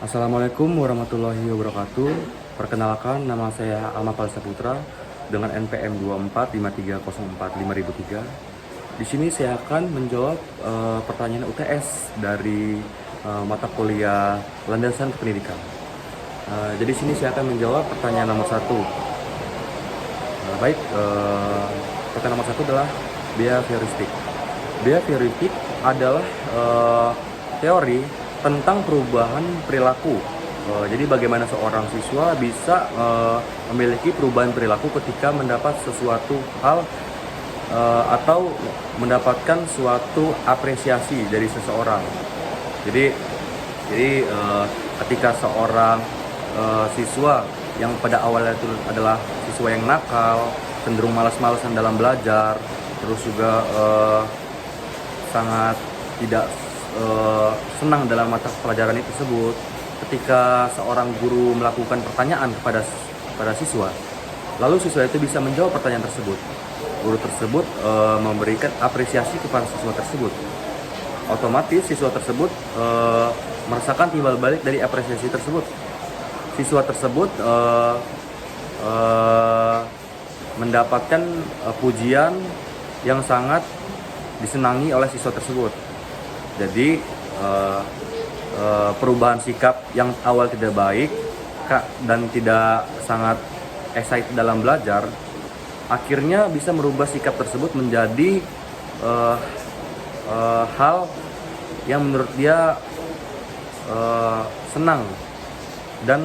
Assalamualaikum warahmatullahi wabarakatuh. Perkenalkan, nama saya Ahmad Falsa Putra dengan NPM 2453045003. Di sini saya akan menjawab pertanyaan UTS dari mata kuliah Landasan Pendidikan. Jadi sini saya akan menjawab pertanyaan nomor satu. Pertanyaan nomor satu adalah behavioristik. Behavioristik adalah teori tentang perubahan perilaku. Jadi bagaimana seorang siswa bisa memiliki perubahan perilaku ketika mendapat sesuatu hal atau mendapatkan suatu apresiasi dari seseorang. Jadi ketika seorang siswa yang pada awalnya itu adalah siswa yang nakal, cenderung malas-malasan dalam belajar, terus juga sangat tidak senang dalam mata pelajaran itu tersebut. Ketika seorang guru melakukan pertanyaan kepada siswa, lalu siswa itu bisa menjawab pertanyaan tersebut. Guru tersebut memberikan apresiasi kepada siswa tersebut. Otomatis siswa tersebut merasakan timbal balik dari apresiasi tersebut. Siswa tersebut mendapatkan pujian yang sangat disenangi oleh siswa tersebut. Jadi perubahan sikap yang awal tidak baik dan tidak sangat excited dalam belajar, akhirnya bisa merubah sikap tersebut menjadi hal yang menurut dia senang, dan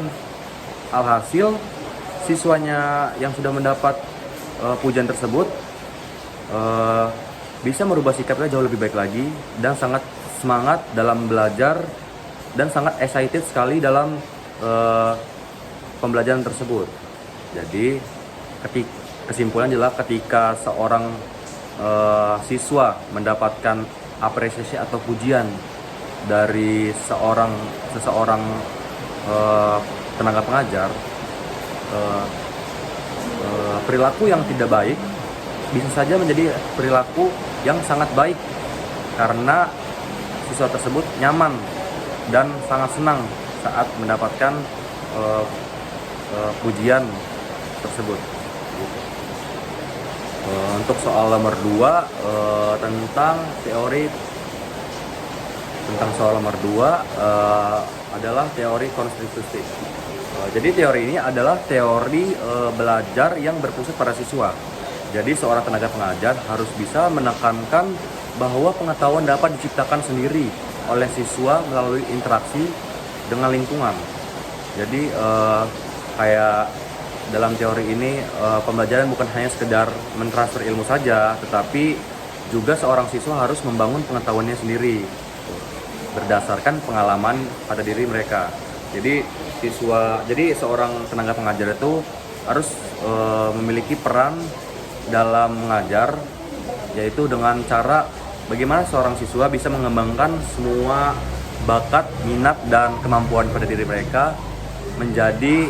alhasil siswanya yang sudah mendapat pujian tersebut bisa merubah sikapnya jauh lebih baik lagi dan sangat semangat dalam belajar dan sangat excited sekali dalam pembelajaran tersebut. Jadi kesimpulan adalah ketika seorang siswa mendapatkan apresiasi atau pujian dari seseorang tenaga pengajar, perilaku yang tidak baik bisa saja menjadi perilaku yang sangat baik karena siswa tersebut nyaman dan sangat senang saat mendapatkan pujian tersebut. Untuk soal nomor 2 adalah teori konstitusi. Jadi teori ini adalah teori belajar yang berpusat pada siswa. Jadi seorang tenaga pengajar harus bisa menekankan bahwa pengetahuan dapat diciptakan sendiri oleh siswa melalui interaksi dengan lingkungan. Jadi kayak dalam teori ini pembelajaran bukan hanya sekedar mentransfer ilmu saja, tetapi juga seorang siswa harus membangun pengetahuannya sendiri berdasarkan pengalaman pada diri mereka. Jadi seorang tenaga pengajar itu harus memiliki peran dalam mengajar, yaitu dengan cara bagaimana seorang siswa bisa mengembangkan semua bakat, minat, dan kemampuan pada diri mereka menjadi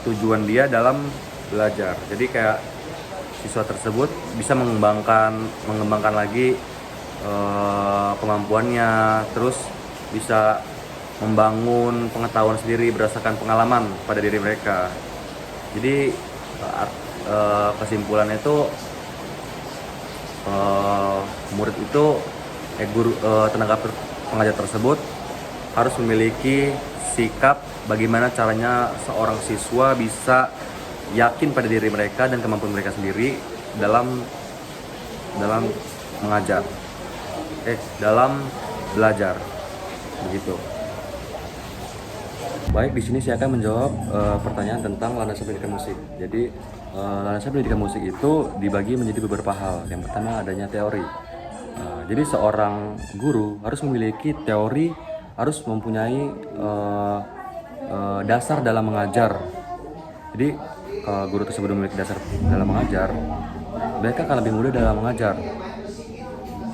tujuan dia dalam belajar. Jadi kayak siswa tersebut bisa mengembangkan lagi kemampuannya, terus bisa membangun pengetahuan sendiri berdasarkan pengalaman pada diri mereka. Jadi kesimpulannya itu tenaga pengajar tersebut harus memiliki sikap bagaimana caranya seorang siswa bisa yakin pada diri mereka dan kemampuan mereka sendiri dalam belajar, begitu. Baik, di sini saya akan menjawab pertanyaan tentang landasan pendidikan musik. Jadi landasan pendidikan musik itu dibagi menjadi beberapa hal. Yang pertama adanya teori. Jadi seorang guru harus memiliki teori, harus mempunyai dasar dalam mengajar. Jadi guru tersebut memiliki dasar dalam mengajar, mereka akan lebih mudah dalam mengajar.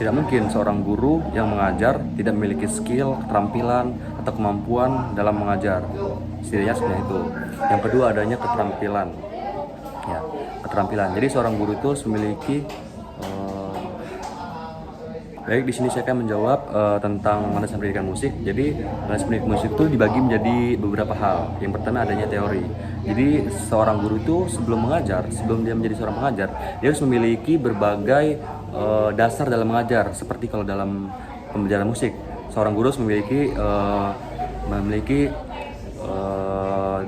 Tidak mungkin seorang guru yang mengajar tidak memiliki skill, keterampilan, atau kemampuan dalam mengajar. Setidaknya seperti itu. Yang kedua adanya keterampilan. Jadi seorang guru itu harus memiliki Baik, di sini saya akan menjawab tentang landasan pendidikan musik. Jadi, landasan pendidikan musik itu dibagi menjadi beberapa hal. Yang pertama adanya teori. Jadi, seorang guru itu sebelum mengajar, sebelum dia menjadi seorang pengajar, dia harus memiliki berbagai dasar dalam mengajar. Seperti kalau dalam pembelajaran musik, seorang guru harus memiliki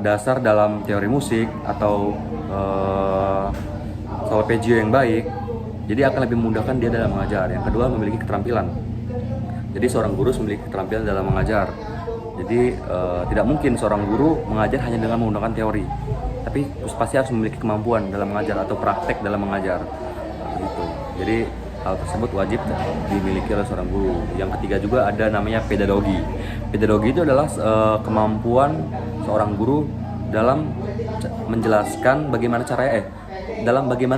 dasar dalam teori musik atau solfeggio yang baik. Jadi akan lebih memudahkan dia dalam mengajar. Yang kedua, memiliki keterampilan. Jadi seorang guru memiliki keterampilan dalam mengajar. Jadi tidak mungkin seorang guru mengajar hanya dengan menggunakan teori, tapi pasti harus memiliki kemampuan dalam mengajar atau praktek dalam mengajar. Gitu. Jadi hal tersebut wajib dimiliki oleh seorang guru. Yang ketiga juga ada namanya pedagogi. Pedagogi itu adalah kemampuan seorang guru dalam menjelaskan bagaimana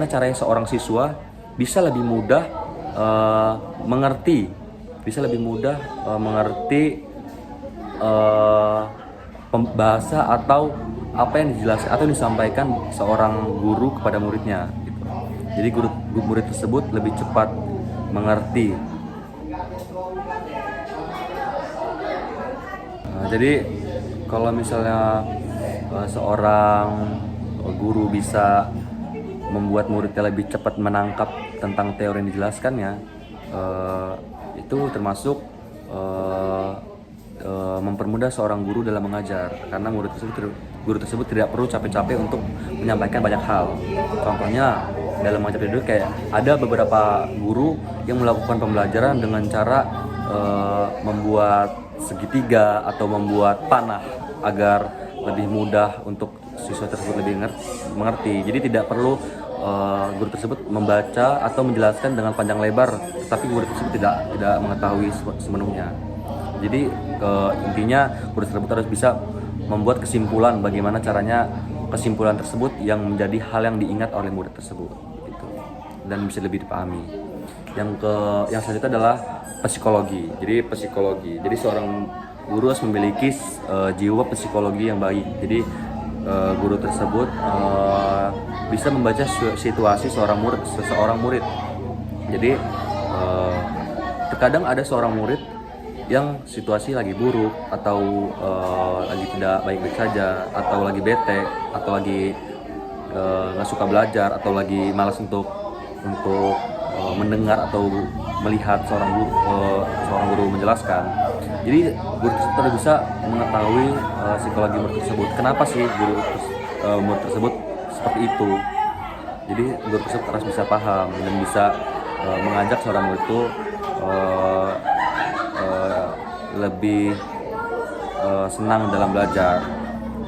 caranya seorang siswa bisa lebih mudah mengerti bahasa atau apa yang dijelaskan atau disampaikan seorang guru kepada muridnya gitu. Jadi murid tersebut lebih cepat mengerti. Jadi kalau misalnya seorang guru bisa membuat muridnya lebih cepat menangkap tentang teori yang dijelaskannya, itu termasuk mempermudah seorang guru dalam mengajar, karena guru tersebut tidak perlu capek-capek untuk menyampaikan banyak hal. Contohnya dalam mengajar itu kayak ada beberapa guru yang melakukan pembelajaran dengan cara membuat segitiga atau membuat panah agar lebih mudah untuk siswa tersebut lebih mengerti. Jadi tidak perlu guru tersebut membaca atau menjelaskan dengan panjang lebar, tapi guru tersebut tidak mengetahui sepenuhnya. Jadi intinya guru tersebut harus bisa membuat kesimpulan bagaimana caranya kesimpulan tersebut yang menjadi hal yang diingat oleh murid tersebut gitu, dan bisa lebih dipahami. Yang selanjutnya adalah psikologi. Jadi seorang guru harus memiliki jiwa psikologi yang baik. Jadi guru tersebut bisa membaca situasi seseorang murid. Jadi terkadang ada seorang murid yang situasi lagi buruk atau lagi tidak baik-baik saja, atau lagi bete, atau lagi nggak suka belajar, atau lagi malas untuk mendengar atau melihat seorang guru menjelaskan. Jadi guru tersebut bisa mengetahui psikologi murid tersebut. Kenapa sih murid tersebut seperti itu? Jadi guru tersebut harus bisa paham dan bisa mengajak seorang murid itu lebih senang dalam belajar.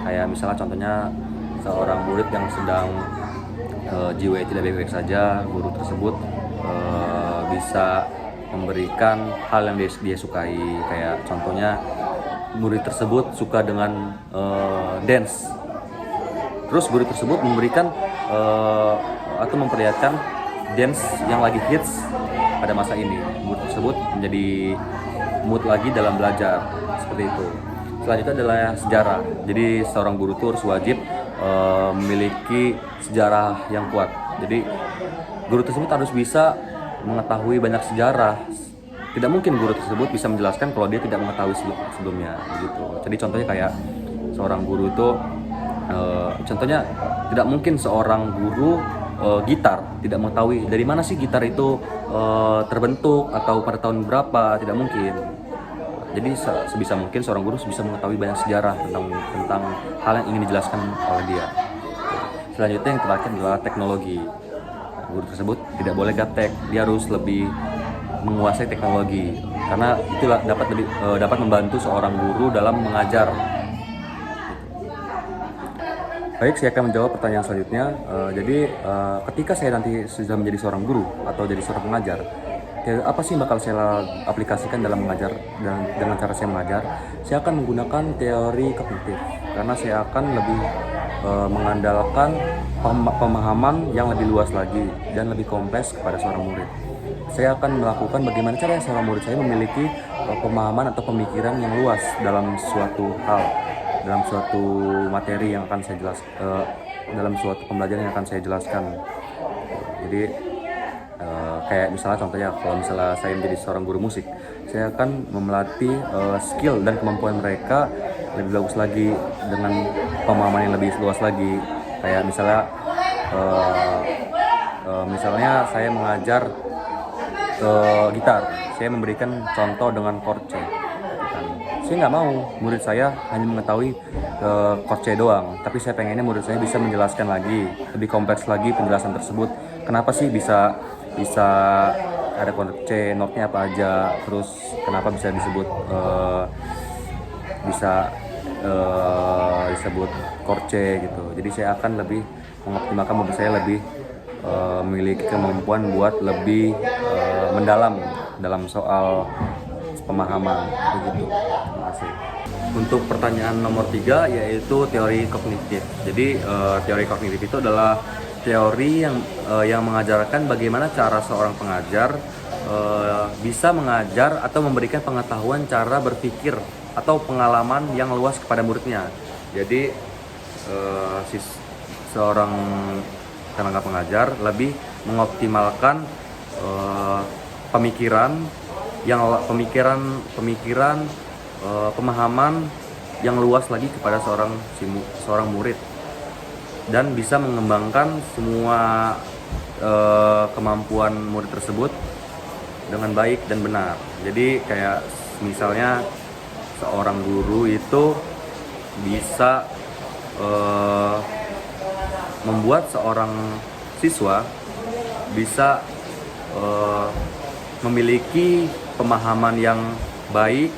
Kayak misalnya contohnya seorang murid yang sedang jiwa tidak baik-baik saja, guru tersebut bisa memberikan hal yang dia sukai. Kayak contohnya murid tersebut suka dengan dance, terus guru tersebut memberikan atau memperlihatkan dance yang lagi hits pada masa ini. Murid tersebut menjadi mood lagi dalam belajar, seperti itu. Selanjutnya adalah sejarah. Jadi seorang guru itu harus wajib memiliki sejarah yang kuat. Jadi guru tersebut harus bisa mengetahui banyak sejarah. Tidak mungkin guru tersebut bisa menjelaskan kalau dia tidak mengetahui sebelumnya, begitu. Jadi contohnya kayak seorang guru itu, contohnya tidak mungkin seorang guru gitar tidak mengetahui dari mana sih gitar itu terbentuk atau pada tahun berapa, tidak mungkin. Jadi sebisa mungkin seorang guru bisa mengetahui banyak sejarah tentang hal yang ingin dijelaskan oleh dia. Selanjutnya yang terakhir adalah teknologi. Guru tersebut tidak boleh gaptek, dia harus lebih menguasai teknologi, karena itulah dapat membantu seorang guru dalam mengajar. Baik, saya akan menjawab pertanyaan selanjutnya. Jadi ketika saya nanti sudah menjadi seorang guru atau jadi seorang pengajar, apa sih bakal saya aplikasikan dalam mengajar dan dengan cara saya mengajar? Saya akan menggunakan teori kognitif, karena saya akan lebih mengandalkan pemahaman yang lebih luas lagi dan lebih kompleks kepada seorang murid. Saya akan melakukan bagaimana caranya seorang murid saya memiliki pemahaman atau pemikiran yang luas dalam suatu hal, dalam suatu materi yang akan saya dalam suatu pembelajaran yang akan saya jelaskan. Jadi kayak misalnya contohnya kalau misalnya saya menjadi seorang guru musik, saya akan memelatih skill dan kemampuan mereka lebih bagus lagi dengan pemahaman yang lebih luas lagi. Kayak misalnya saya mengajar gitar, saya memberikan contoh dengan chord C. Saya nggak mau murid saya hanya mengetahui chord C doang, tapi saya pengennya murid saya bisa menjelaskan lagi, lebih kompleks lagi penjelasan tersebut. Kenapa sih bisa ada chord C, notnya apa aja, terus kenapa bisa disebut disebut chord C gitu. Jadi saya akan lebih mengoptimalkan murid saya lebih memiliki kemampuan buat lebih mendalam dalam soal pemahaman begitu. Terima kasih. Untuk pertanyaan nomor 3 yaitu teori kognitif. Jadi teori kognitif itu adalah teori yang mengajarkan bagaimana cara seorang pengajar bisa mengajar atau memberikan pengetahuan cara berpikir atau pengalaman yang luas kepada muridnya. Jadi seorang tenaga pengajar lebih mengoptimalkan pemahaman yang luas lagi kepada seorang murid dan bisa mengembangkan semua kemampuan murid tersebut dengan baik dan benar. Jadi kayak misalnya seorang guru itu bisa membuat seorang siswa bisa memiliki pemahaman yang baik,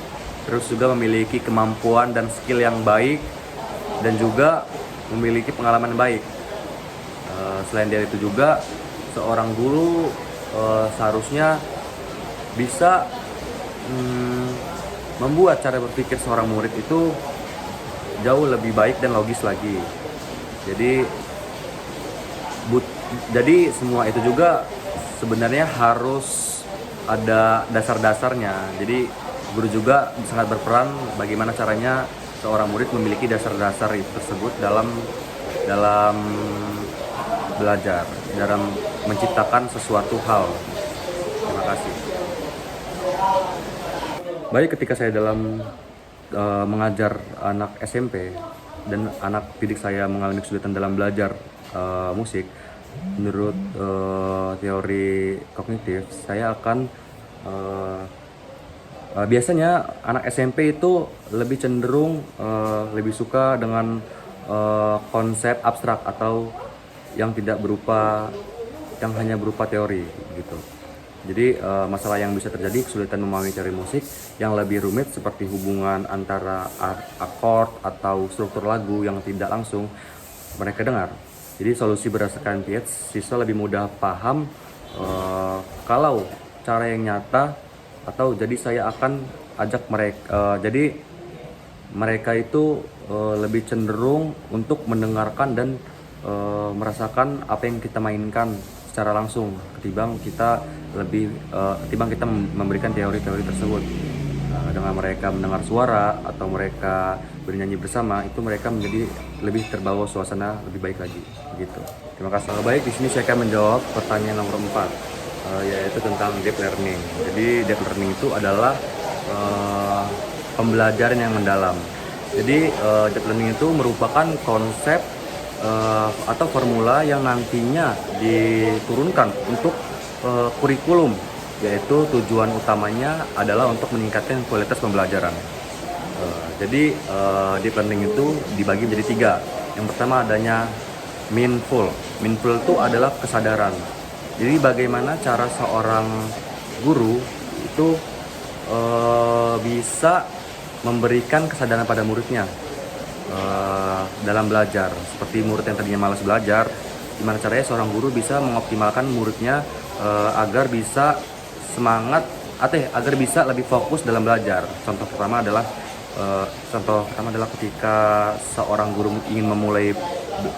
terus juga memiliki kemampuan dan skill yang baik, dan juga memiliki pengalaman yang baik. Selain dari itu juga seorang guru seharusnya bisa membuat cara berpikir seorang murid itu jauh lebih baik dan logis lagi. Jadi semua itu juga sebenarnya harus ada dasar-dasarnya. Jadi guru juga sangat berperan bagaimana caranya seorang murid memiliki dasar-dasar itu tersebut dalam belajar, dalam menciptakan sesuatu hal. Terima kasih. Baik, ketika saya dalam mengajar anak SMP dan anak didik saya mengalami kesulitan dalam belajar musik, menurut teori kognitif, saya akan biasanya anak SMP itu lebih cenderung lebih suka dengan konsep abstrak atau yang hanya berupa teori gitu. Jadi masalah yang bisa terjadi kesulitan memahami teori musik yang lebih rumit seperti hubungan antara akord atau struktur lagu yang tidak langsung mereka dengar. Jadi solusi berdasarkan PH, siswa lebih mudah paham kalau cara yang nyata, atau jadi saya akan ajak mereka, jadi mereka itu lebih cenderung untuk mendengarkan dan merasakan apa yang kita mainkan secara langsung ketimbang kita memberikan teori-teori tersebut. Dengan mereka mendengar suara atau mereka bernyanyi bersama, itu mereka menjadi lebih terbawa suasana lebih baik lagi begitu. Terima kasih. Baik, di sini saya akan menjawab pertanyaan nomor 4 yaitu tentang deep learning. Jadi deep learning itu adalah pembelajaran yang mendalam. Jadi deep learning itu merupakan konsep atau formula yang nantinya diturunkan untuk kurikulum, yaitu tujuan utamanya adalah untuk meningkatkan kualitas pembelajaran. Jadi deep learning itu dibagi menjadi 3. Yang pertama adanya mindful. Mindful itu adalah kesadaran. Jadi bagaimana cara seorang guru itu bisa memberikan kesadaran pada muridnya dalam belajar. Seperti murid yang tadinya malas belajar, gimana caranya seorang guru bisa mengoptimalkan muridnya agar bisa semangat agar bisa lebih fokus dalam belajar. Contoh pertama adalah ketika seorang guru ingin memulai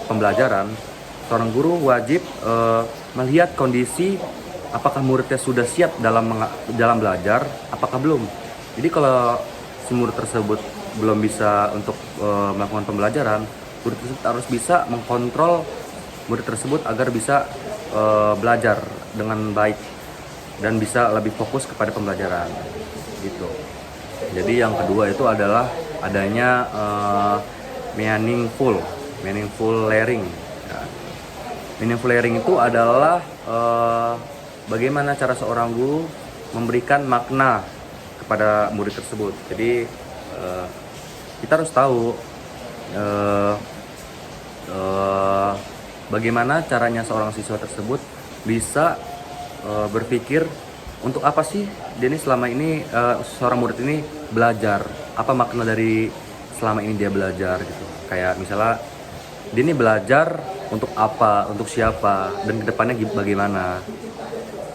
pembelajaran, seorang guru wajib melihat kondisi apakah muridnya sudah siap dalam belajar, apakah belum. Jadi kalau si murid tersebut belum bisa untuk melakukan pembelajaran, murid tersebut harus bisa mengkontrol murid tersebut agar bisa belajar dengan baik. dan bisa lebih fokus kepada pembelajaran gitu. Jadi yang kedua itu adalah adanya meaningful learning. Ya. Meaningful learning itu adalah bagaimana cara seorang guru memberikan makna kepada murid tersebut. Jadi kita harus tahu bagaimana caranya seorang siswa tersebut bisa berpikir untuk apa sih dia ini selama ini seorang murid ini belajar, apa makna dari selama ini dia belajar gitu. Kayak misalnya dia ini belajar untuk apa, untuk siapa, dan kedepannya bagaimana.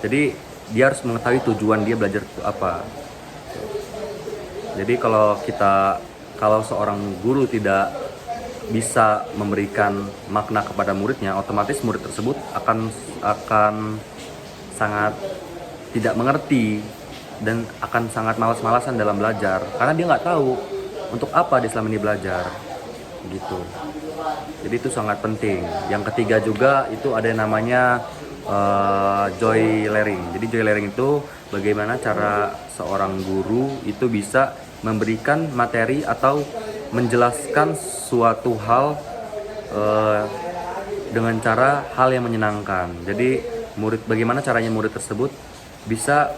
Jadi dia harus mengetahui tujuan dia belajar itu apa. Jadi kalau seorang guru tidak bisa memberikan makna kepada muridnya, otomatis murid tersebut akan sangat tidak mengerti dan akan sangat malas-malasan dalam belajar karena dia nggak tahu untuk apa dia selama ini belajar gitu. Jadi itu sangat penting. Yang ketiga juga itu ada yang namanya joy learning. Jadi joy learning itu bagaimana cara seorang guru itu bisa memberikan materi atau menjelaskan suatu hal dengan cara hal yang menyenangkan. Jadi bagaimana caranya murid tersebut bisa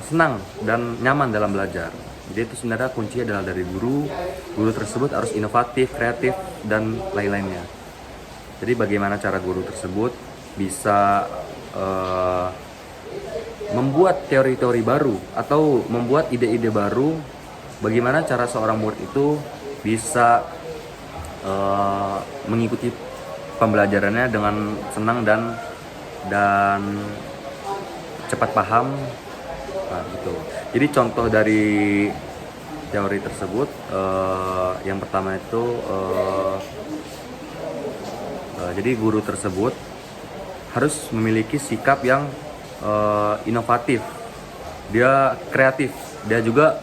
senang dan nyaman dalam belajar. Jadi itu sebenarnya kuncinya adalah dari guru tersebut harus inovatif, kreatif, dan lain-lainnya. Jadi bagaimana cara guru tersebut bisa membuat teori-teori baru atau membuat ide-ide baru, bagaimana cara seorang murid itu bisa mengikuti pembelajarannya dengan senang dan cepat paham. Nah, gitu. Jadi contoh dari teori tersebut yang pertama itu jadi guru tersebut harus memiliki sikap yang inovatif, dia kreatif, dia juga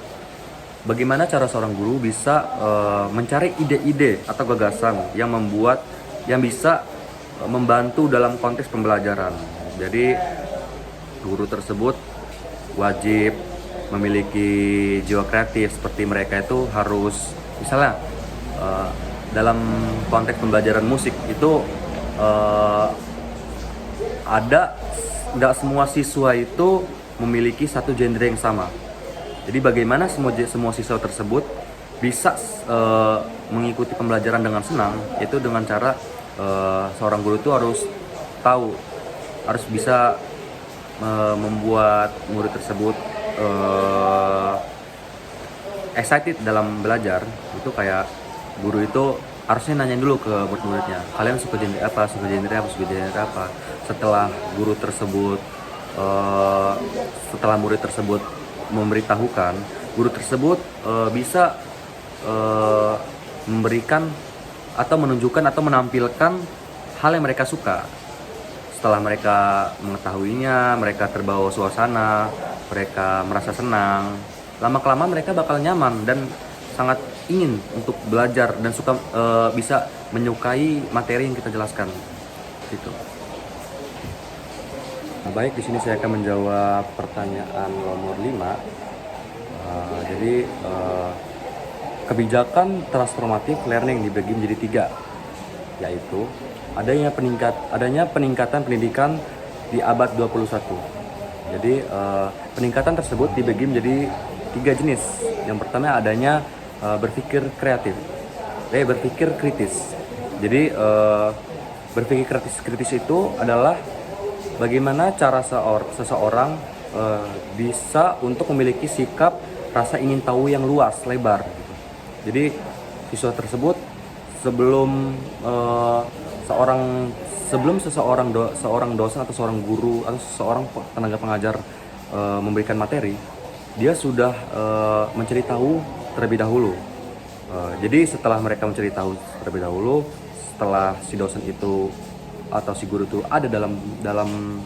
bagaimana cara seorang guru bisa mencari ide-ide atau gagasan yang bisa membantu dalam konteks pembelajaran. Jadi guru tersebut wajib memiliki jiwa kreatif, seperti mereka itu harus misalnya dalam konteks pembelajaran musik itu nggak semua siswa itu memiliki satu genre yang sama. Jadi bagaimana semua siswa tersebut bisa mengikuti pembelajaran dengan senang, itu dengan cara seorang guru itu harus bisa membuat murid tersebut excited dalam belajar. Itu kayak guru itu harusnya nanya dulu ke murid-muridnya, kalian suka genre apa, suka genre apa. Setelah murid tersebut memberitahukan, guru tersebut bisa memberikan atau menunjukkan atau menampilkan hal yang mereka suka. Setelah mereka mengetahuinya, mereka terbawa suasana, mereka merasa senang. Lama-kelamaan mereka bakal nyaman dan sangat ingin untuk belajar dan bisa menyukai materi yang kita jelaskan. Gitu. Nah, baik, di sini saya akan menjawab pertanyaan nomor 5. Jadi kebijakan transformatif learning dibagi menjadi 3, yaitu adanya peningkatan pendidikan di abad 21. Jadi peningkatan tersebut dibagi menjadi 3 jenis. Yang pertama adanya berpikir kritis. Jadi berpikir kritis itu adalah bagaimana cara seseorang bisa untuk memiliki sikap rasa ingin tahu yang luas, lebar. Jadi siswa tersebut sebelum seorang dosen atau seorang guru atau seorang tenaga pengajar memberikan materi, dia sudah mencari tahu terlebih dahulu. Jadi setelah mereka mencari tahu terlebih dahulu, setelah si dosen itu atau si guru itu ada dalam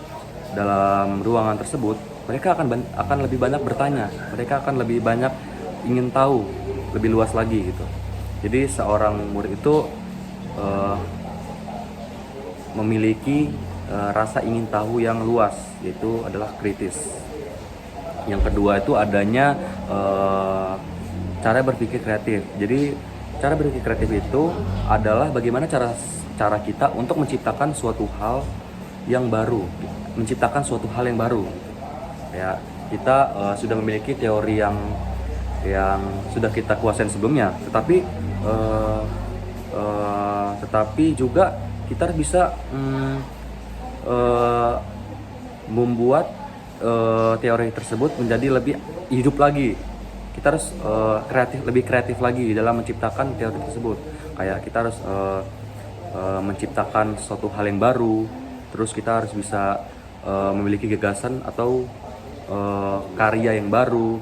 ruangan tersebut, mereka akan lebih banyak bertanya, mereka akan lebih banyak ingin tahu lebih luas lagi gitu. Jadi seorang murid itu memiliki rasa ingin tahu yang luas, yaitu adalah kritis. Yang kedua itu adanya cara berpikir kreatif. Jadi cara berpikir kreatif itu adalah bagaimana cara kita untuk menciptakan suatu hal yang baru, Ya, kita sudah memiliki teori yang sudah kita kuasain sebelumnya, tetapi juga kita harus bisa membuat teori tersebut menjadi lebih hidup lagi. Kita harus lebih kreatif lagi dalam menciptakan teori tersebut. Kayak kita harus menciptakan suatu hal yang baru, terus kita harus bisa memiliki gagasan atau karya yang baru.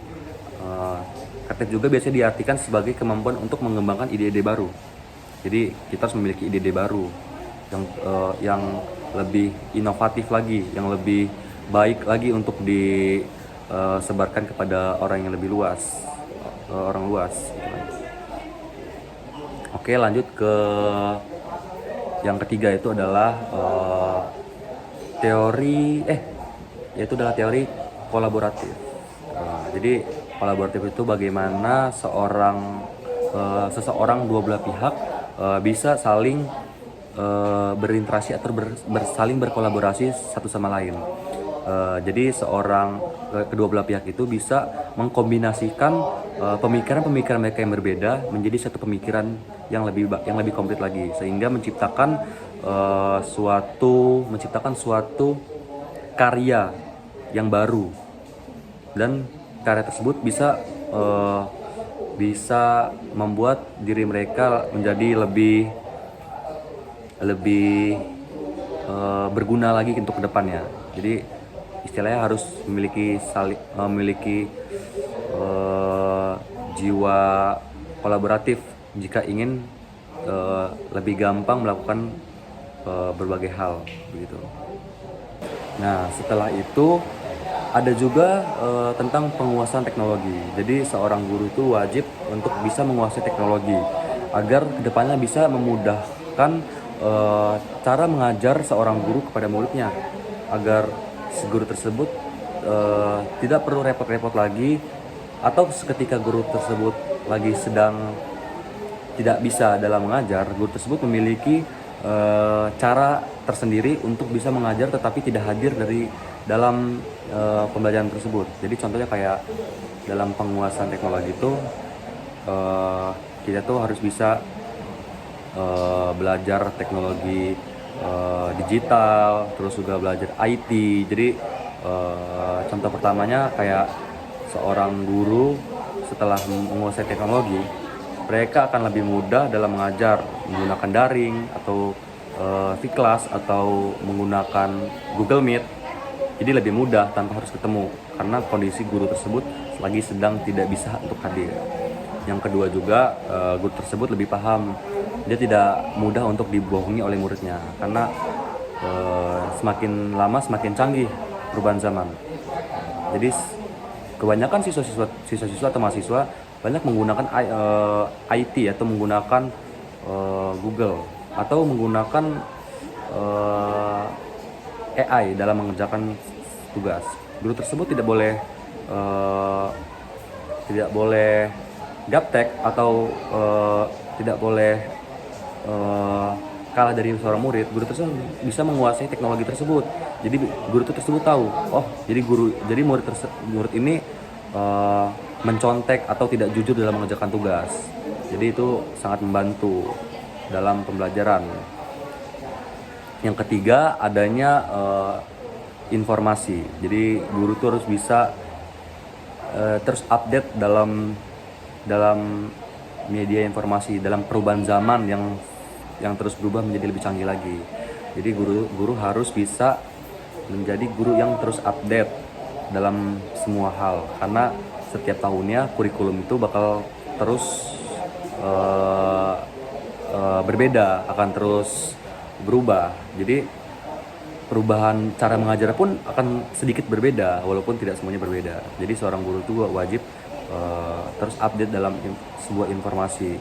Kreatif juga biasanya diartikan sebagai kemampuan untuk mengembangkan ide-ide baru. Jadi kita harus memiliki ide-ide baru yang lebih inovatif lagi, yang lebih baik lagi untuk disebarkan kepada orang yang lebih luas, orang luas. Oke, lanjut ke yang ketiga, itu adalah teori kolaboratif. Jadi kolaboratif itu bagaimana seseorang dua belah pihak bisa saling berinteraksi atau saling berkolaborasi satu sama lain. Jadi kedua belah pihak itu bisa mengkombinasikan pemikiran mereka yang berbeda menjadi satu pemikiran yang lebih komplit lagi, sehingga menciptakan suatu karya yang baru, dan karya tersebut bisa membuat diri mereka menjadi lebih berguna lagi untuk kedepannya. Jadi istilahnya harus memiliki jiwa kolaboratif jika ingin lebih gampang melakukan berbagai hal begitu. Nah, setelah itu ada juga tentang penguasaan teknologi. Jadi seorang guru itu wajib untuk bisa menguasai teknologi agar kedepannya bisa memudahkan cara mengajar seorang guru kepada muridnya, agar si guru tersebut tidak perlu repot-repot lagi, atau ketika guru tersebut lagi sedang tidak bisa dalam mengajar, guru tersebut memiliki cara tersendiri untuk bisa mengajar tetapi tidak hadir dalam pembelajaran tersebut. Jadi contohnya kayak dalam penguasaan teknologi itu kita tuh harus bisa belajar teknologi digital, terus juga belajar IT. Jadi contoh pertamanya kayak seorang guru setelah menguasai teknologi, mereka akan lebih mudah dalam mengajar menggunakan daring atau V-Class atau menggunakan Google Meet. Jadi lebih mudah tanpa harus ketemu, karena kondisi guru tersebut lagi sedang tidak bisa untuk hadir. Yang kedua juga, guru tersebut lebih paham. Dia tidak mudah untuk dibohongi oleh muridnya, karena semakin lama semakin canggih perubahan zaman. Jadi kebanyakan siswa-siswa atau mahasiswa banyak menggunakan IT atau menggunakan Google atau menggunakan AI dalam mengerjakan tugas. Guru tersebut tidak boleh gaptek atau tidak boleh kalah dari seorang murid. Guru tersebut bisa menguasai teknologi tersebut. Jadi guru tersebut tahu, jadi murid ini mencontek atau tidak jujur dalam mengerjakan tugas. Jadi itu sangat membantu dalam pembelajaran. Yang ketiga, adanya informasi. Jadi guru tuh harus bisa terus update dalam media informasi, dalam perubahan zaman yang terus berubah menjadi lebih canggih lagi. Jadi guru harus bisa menjadi guru yang terus update dalam semua hal, karena setiap tahunnya kurikulum itu bakal terus berbeda, akan terus berubah. Jadi perubahan cara mengajar pun akan sedikit berbeda, walaupun tidak semuanya berbeda. Jadi seorang guru itu wajib terus update dalam sebuah informasi.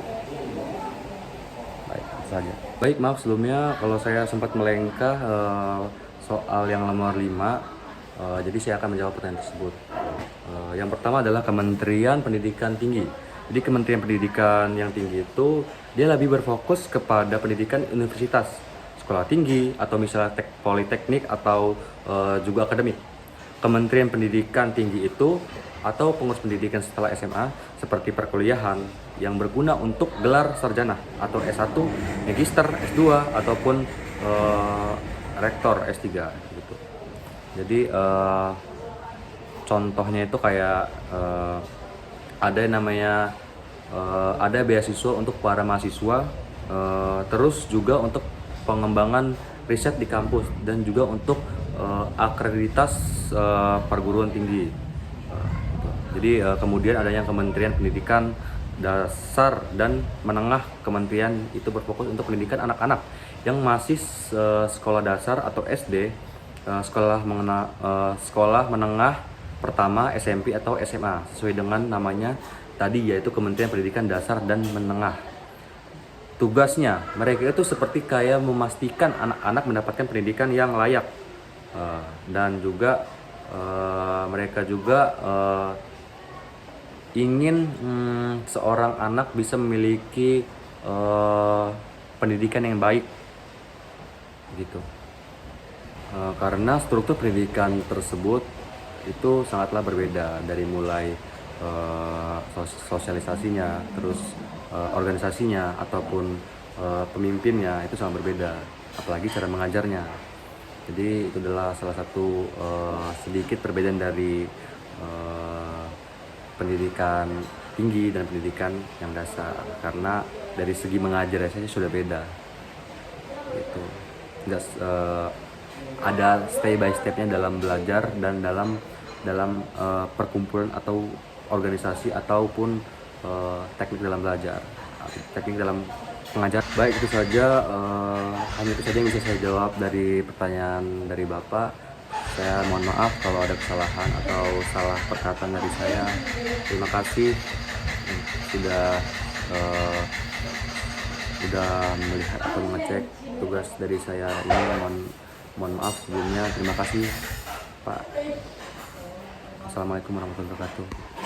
Baik, itu saja. Baik, maaf sebelumnya kalau saya sempat melengkah soal yang nomor 5, jadi saya akan menjawab pertanyaan tersebut. Yang pertama adalah Kementerian Pendidikan Tinggi. Jadi Kementerian Pendidikan yang tinggi itu dia lebih berfokus kepada pendidikan universitas, sekolah tinggi, atau misalnya politeknik atau juga akademik. Kementerian Pendidikan Tinggi itu atau pengurus pendidikan setelah SMA seperti perkuliahan yang berguna untuk gelar sarjana atau S1, magister, S2 ataupun rektor S3 gitu. Jadi contohnya itu kayak ada yang namanya ada beasiswa untuk para mahasiswa, terus juga untuk pengembangan riset di kampus dan juga untuk akreditas perguruan tinggi. Jadi kemudian adanya Kementerian Pendidikan Dasar dan Menengah. Kementerian itu berfokus untuk pendidikan anak-anak yang masih sekolah dasar atau SD, sekolah menengah pertama, SMP atau SMA sesuai dengan namanya tadi, yaitu Kementerian Pendidikan Dasar dan Menengah. Tugasnya mereka itu seperti kayak memastikan anak-anak mendapatkan pendidikan yang layak, dan juga mereka juga ingin seorang anak bisa memiliki pendidikan yang baik gitu. Karena struktur pendidikan tersebut itu sangatlah berbeda, dari mulai sosialisasinya, terus organisasinya ataupun pemimpinnya itu sangat berbeda, apalagi cara mengajarnya. Jadi itu adalah salah satu sedikit perbedaan dari pendidikan tinggi dan pendidikan yang dasar, karena dari segi mengajar saja sudah beda gitu. Nggak, ada step by stepnya dalam belajar dan dalam perkumpulan atau organisasi ataupun teknik dalam belajar, teknik dalam pengajar. Baik, itu saja, hanya itu saja yang bisa saya jawab dari pertanyaan dari Bapak. Saya mohon maaf kalau ada kesalahan atau salah perkataan dari saya. Terima kasih sudah melihat atau mengecek tugas dari saya ini. Mohon maaf sebelumnya. Terima kasih, Pak. Assalamualaikum warahmatullahi wabarakatuh.